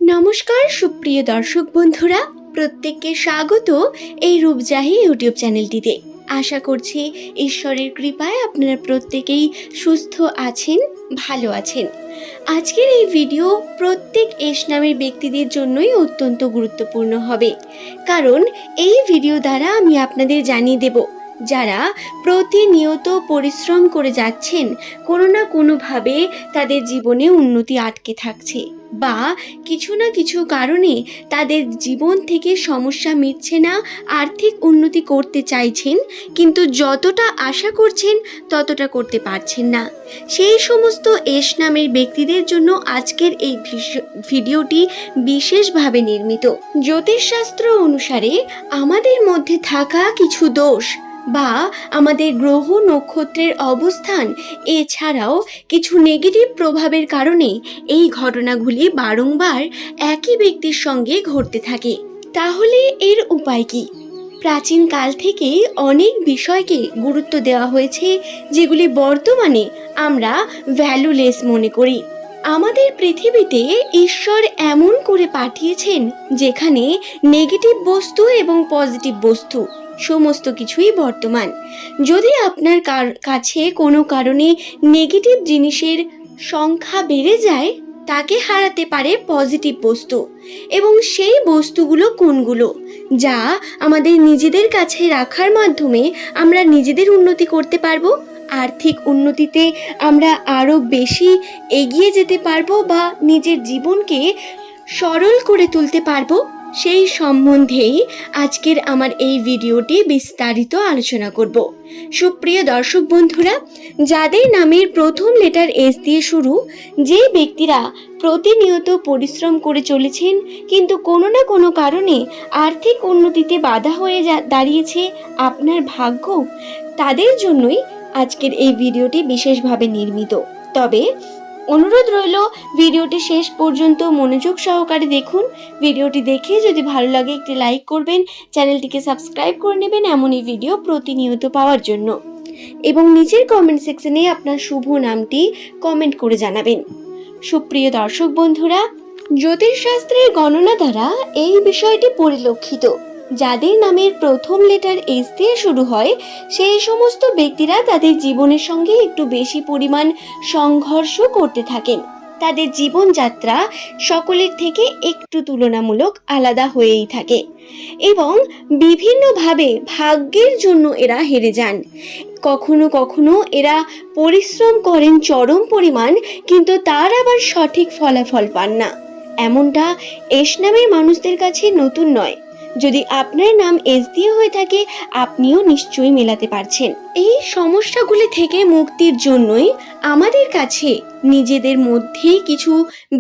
নমস্কার সুপ্রিয় দর্শক বন্ধুরা, প্রত্যেককে স্বাগত এই রূপজাহি ইউটিউব চ্যানেলটিতে। আশা করছি ঈশ্বরের কৃপায় আপনারা প্রত্যেকেই সুস্থ আছেন, ভালো আছেন। আজকের এই ভিডিও প্রত্যেক এস নামের ব্যক্তিদের জন্যই অত্যন্ত গুরুত্বপূর্ণ হবে, কারণ এই ভিডিও দ্বারা আমি আপনাদের জানিয়ে দেব যারা প্রতিনিয়ত পরিশ্রম করে যাচ্ছেন, কোনো না কোনোভাবে তাদের জীবনে উন্নতি আটকে থাকছে বা কিছু না কিছু কারণে তাদের জীবন থেকে সমস্যা মিটছে না, আর্থিক উন্নতি করতে চাইছেন কিন্তু যতটা আশা করছেন ততটা করতে পারছেন না। সেই সমস্ত এস নামের ব্যক্তিদের জন্য আজকের এই ভিডিওটি বিশেষভাবে নির্মিত। জ্যোতিষশাস্ত্র অনুসারে আমাদের মধ্যে থাকা কিছু দোষ বা আমাদের গ্রহ নক্ষত্রের অবস্থান, এছাড়াও কিছু নেগেটিভ প্রভাবের কারণে এই ঘটনাগুলি বারংবার একই ব্যক্তির সঙ্গে ঘটতে থাকে। তাহলে এর উপায় কি? প্রাচীন কাল থেকেই অনেক বিষয়কে গুরুত্ব দেওয়া হয়েছে যেগুলি বর্তমানে আমরা ভ্যালুলেস মনে করি। আমাদের পৃথিবীতে ঈশ্বর এমন করে পাঠিয়েছেন যেখানে নেগেটিভ বস্তু এবং পজিটিভ বস্তু সমস্ত কিছুই বর্তমান। যদি আপনার কাছে কোনো কারণে নেগেটিভ জিনিসের সংখ্যা বেড়ে যায়, তাকে হারাতে পারে পজিটিভ বস্তু। এবং সেই বস্তুগুলো কোনগুলো যা আমাদের নিজেদের কাছে রাখার মাধ্যমে আমরা নিজেদের উন্নতি করতে পারবো, আর্থিক উন্নতিতে আমরা আরও বেশি এগিয়ে যেতে পারবো বা নিজের জীবনকে সরল করে তুলতে পারবো, সেই সম্বন্ধেই আজকের আমার এই ভিডিওটি বিস্তারিত আলোচনা করব। সুপ্রিয় দর্শক বন্ধুরা, যাদের নামের প্রথম লেটার এস দিয়ে শুরু, যে ব্যক্তিরা প্রতিনিয়ত পরিশ্রম করে চলেছেন কিন্তু কোনো না কোনো কারণে আর্থিক উন্নতিতে বাধা হয়ে দাঁড়িয়েছে আপনার ভাগ্য, তাদের জন্যই আজকের এই ভিডিওটি বিশেষভাবে নির্মিত। তবে অনুরোধ রইল ভিডিওটি শেষ পর্যন্ত মনোযোগ সহকারে দেখুন। ভিডিওটি দেখে যদি ভালো লাগে একটি লাইক করবেন, চ্যানেলটিকে সাবস্ক্রাইব করে নেবেন এমনই ভিডিও প্রতিনিয়ত পাওয়ার জন্য, এবং নিচের কমেন্ট সেকশনে আপনার শুভ নামটি কমেন্ট করে জানাবেন। সুপ্রিয় দর্শক বন্ধুরা, জ্যোতিষশাস্ত্রের গণনা দ্বারা এই বিষয়টি পরিলক্ষিত, যাদের নামের প্রথম লেটার এস দিয়ে শুরু হয় সেই সমস্ত ব্যক্তিরা তাদের জীবনের সঙ্গে একটু বেশি পরিমাণ সংঘর্ষ করতে থাকেন। তাদের জীবনযাত্রা সকলের থেকে একটু তুলনামূলক আলাদা হয়েই থাকে এবং বিভিন্নভাবে ভাগ্যের জন্য এরা হেরে যান। কখনো কখনো এরা পরিশ্রম করেন চরম পরিমাণ, কিন্তু তার আবার সঠিক ফলাফল পান না। এমনটা এস নামের মানুষদের কাছে নতুন নয়। যদি আপনার নাম এস দিয়ে হয়ে থাকে, আপনিও নিশ্চয়ই মেলাতে পারছেন। এই সমস্যাগুলি থেকে মুক্তির জন্যই আমাদের কাছে নিজেদের মধ্যে কিছু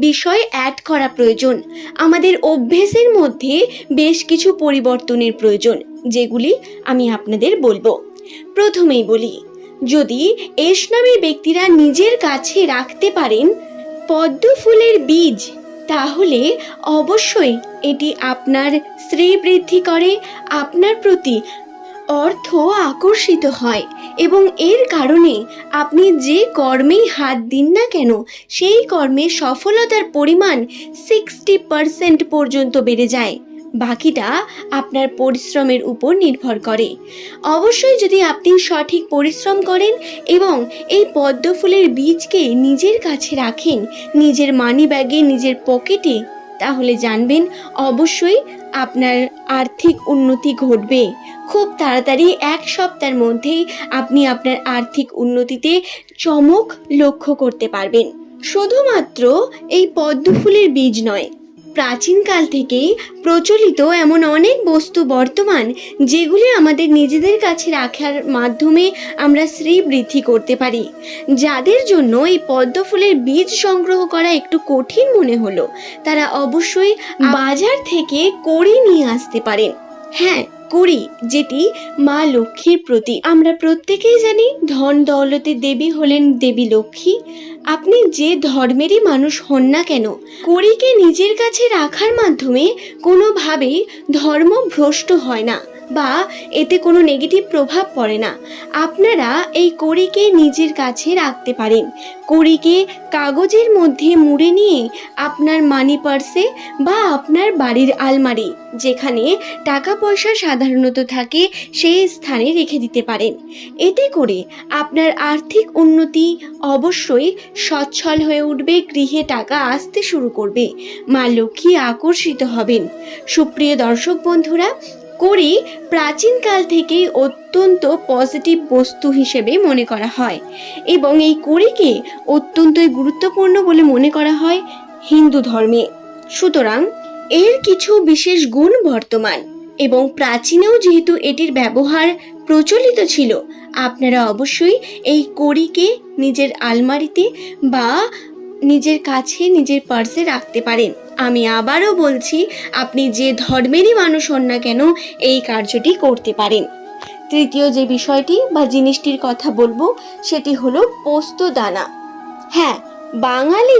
বিষয় অ্যাড করা প্রয়োজন। আমাদের অভ্যেসের মধ্যে বেশ কিছু পরিবর্তনের প্রয়োজন, যেগুলি আমি আপনাদের বলবো। প্রথমেই বলি, যদি এস নামের ব্যক্তিরা নিজের কাছে রাখতে পারেন পদ্ম ফুলের বীজ, তাহলে অবশ্যই এটি আপনার শ্রী বৃদ্ধি করে, আপনার প্রতি অর্থ আকর্ষিত হয় এবং এর কারণে আপনি যে কর্মেই হাত দিন না কেন সেই কর্মে সফলতার পরিমাণ 60% পর্যন্ত বেড়ে যায়। বাকিটা আপনার পরিশ্রমের উপর নির্ভর করে। অবশ্যই যদি আপনি সঠিক পরিশ্রম করেন এবং এই পদ্ম ফুলের বীজকে নিজের কাছে রাখেন, নিজের মানি ব্যাগে, নিজের পকেটে, তাহলে জানবেন অবশ্যই আপনার আর্থিক উন্নতি ঘটবে। খুব তাড়াতাড়ি 1 সপ্তাহের মধ্যেই আপনি আপনার আর্থিক উন্নতিতে চমক লক্ষ্য করতে পারবেন। শুধুমাত্র এই পদ্ম ফুলের বীজ নয়, প্রাচীনকাল থেকেই প্রচলিত এমন অনেক বস্তু বর্তমান যেগুলি আমাদের নিজেদের কাছে রাখার মাধ্যমে আমরা শ্রী বৃদ্ধি করতে পারি। যাদের জন্য এই পদ্ম ফুলের বীজ সংগ্রহ করা একটু কঠিন মনে হলো, তারা অবশ্যই বাজার থেকে কড়ি নিয়ে আসতে পারেন। হ্যাঁ, কড়ি, যেটি মা লক্ষ্মীর প্রতীক। আমরা প্রত্যেকেই জানি ধন দৌলতের দেবী হলেন দেবী লক্ষ্মী। আপনি যে ধর্মেরই মানুষ হন না কেন, কড়িকে নিজের কাছে রাখার মাধ্যমে কোনোভাবেই ধর্ম ভ্রষ্ট হয় না। বা এতে কোনো নেগেটিভ প্রভাব পড়ে না। আপনারা এই কড়িকে নিজের কাছে রাখতে পারেন। কড়িকে কাগজের মধ্যে মুড়ে নিয়ে আপনার মানি পার্সে বা আপনার বাড়ির আলমারি, যেখানে টাকা পয়সা সাধারণত থাকে, সেই স্থানে রেখে দিতে পারেন। এতে করে আপনার আর্থিক উন্নতি অবশ্যই সচ্ছল হয়ে উঠবে, গৃহে টাকা আসতে শুরু করবে, মা লক্ষ্মী আকর্ষিত হবেন। সুপ্রিয় দর্শক বন্ধুরা, কড়ি প্রাচীনকাল থেকেই অত্যন্ত পজিটিভ বস্তু হিসেবে মনে করা হয় এবং এই কড়িকে অত্যন্তই গুরুত্বপূর্ণ বলে মনে করা হয় হিন্দু ধর্মে। সুতরাং এর কিছু বিশেষ গুণ বর্তমান এবং প্রাচীনেও যেহেতু এটির ব্যবহার প্রচলিত ছিল, আপনারা অবশ্যই এই কড়িকে নিজের আলমারিতে বা নিজের কাছে নিজের পার্সে রাখতে পারেন। আমি আবারও বলছি, আপনি যে ধর্মেরই মানুষ হন না কেন এই কার্যটি করতে পারেন। তৃতীয় যে বিষয়টি বা জিনিসটির কথা বলবো সেটি হলো পোস্তদানা। হ্যাঁ, বাঙালি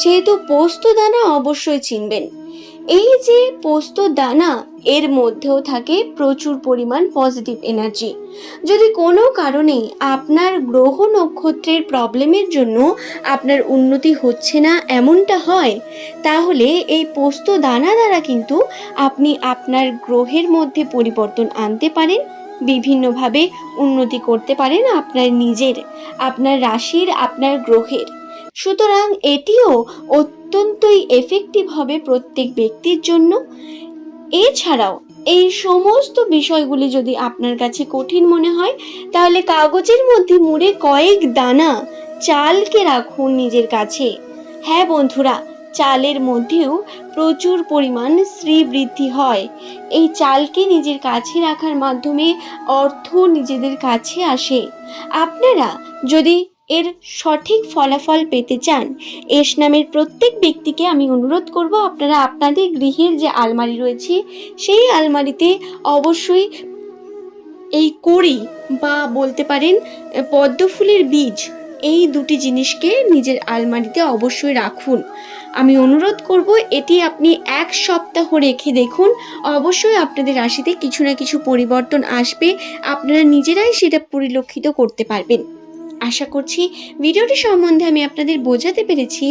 সেহেতু পোস্তদানা অবশ্যই চিনবেন। এই যে পোস্তদানা, এর মধ্যেও থাকে প্রচুর পরিমাণ পজিটিভ এনার্জি। যদি কোনো কারণে আপনার গ্রহ নক্ষত্রের প্রবলেমের জন্য আপনার উন্নতি হচ্ছে না এমনটা হয়, তাহলে এই পোস্তদানা দ্বারা কিন্তু আপনি আপনার গ্রহের মধ্যে পরিবর্তন আনতে পারেন, বিভিন্নভাবে উন্নতি করতে পারেন আপনার নিজের, আপনার রাশির, আপনার গ্রহের। সুতরাং এটিও অত্যন্তই এফেক্টিভ হবে প্রত্যেক ব্যক্তির জন্য। এছাড়াও এই সমস্ত বিষয়গুলি যদি আপনার কাছে কঠিন মনে হয়, তাহলে কাগজের মধ্যে মুড়ে কয়েক দানা চালকে রাখুন নিজের কাছে। হ্যাঁ বন্ধুরা, চালের মধ্যেও প্রচুর পরিমাণ শ্রীবৃদ্ধি হয়। এই চালকে নিজের কাছে রাখার মাধ্যমে অর্থ নিজেদের কাছে আসে। আপনারা যদি এর সঠিক ফলাফল পেতে চান, এস নামের প্রত্যেক ব্যক্তিকে আমি অনুরোধ করব, আপনারা আপনাদের গৃহের যে আলমারি রয়েছে সেই আলমারিতে অবশ্যই এই কড়ি বা বলতে পারেন পদ্ম ফুলের বীজ, এই দুটি জিনিসকে নিজের আলমারিতে অবশ্যই রাখুন। আমি অনুরোধ করব, এটি আপনি 1 সপ্তাহ রেখে দেখুন, অবশ্যই আপনাদের রাশিতে কিছু না কিছু পরিবর্তন আসবে, আপনারা নিজেরাই সেটা পরিলক্ষিত করতে পারবেন। আশা করছি ভিডিওটি সম্বন্ধে আমি আপনাদের বোঝাতে পেরেছি।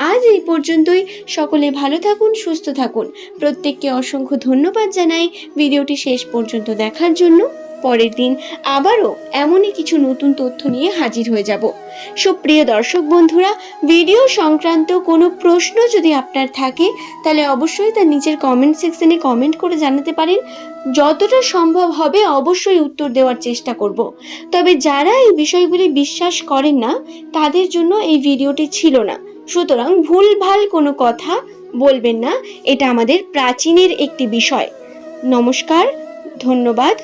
আজ এই পর্যন্তই। সকলে ভালো থাকুন, সুস্থ থাকুন। প্রত্যেককে অসংখ্য ধন্যবাদ জানাই ভিডিওটি শেষ পর্যন্ত দেখার জন্য। পরের দিন আবারও এমনই কিছু নতুন তথ্য নিয়ে হাজির হয়ে যাব। সুপ্রিয় দর্শক বন্ধুরা, ভিডিও সংক্রান্ত কোনো প্রশ্ন যদি আপনার থাকে, তাহলে অবশ্যই তার নিচের কমেন্ট সেকশনে কমেন্ট করে জানাতে পারেন। যতটা সম্ভব হবে অবশ্যই উত্তর দেওয়ার চেষ্টা করব। তবে যারা এই বিষয়গুলি বিশ্বাস করেন না, তাদের জন্য এই ভিডিওটি ছিল না। সুতরাং ভুলভাল কোনো কথা বলবেন না, এটা আমাদের প্রাচীনের একটি বিষয়। নমস্কার, ধন্যবাদ।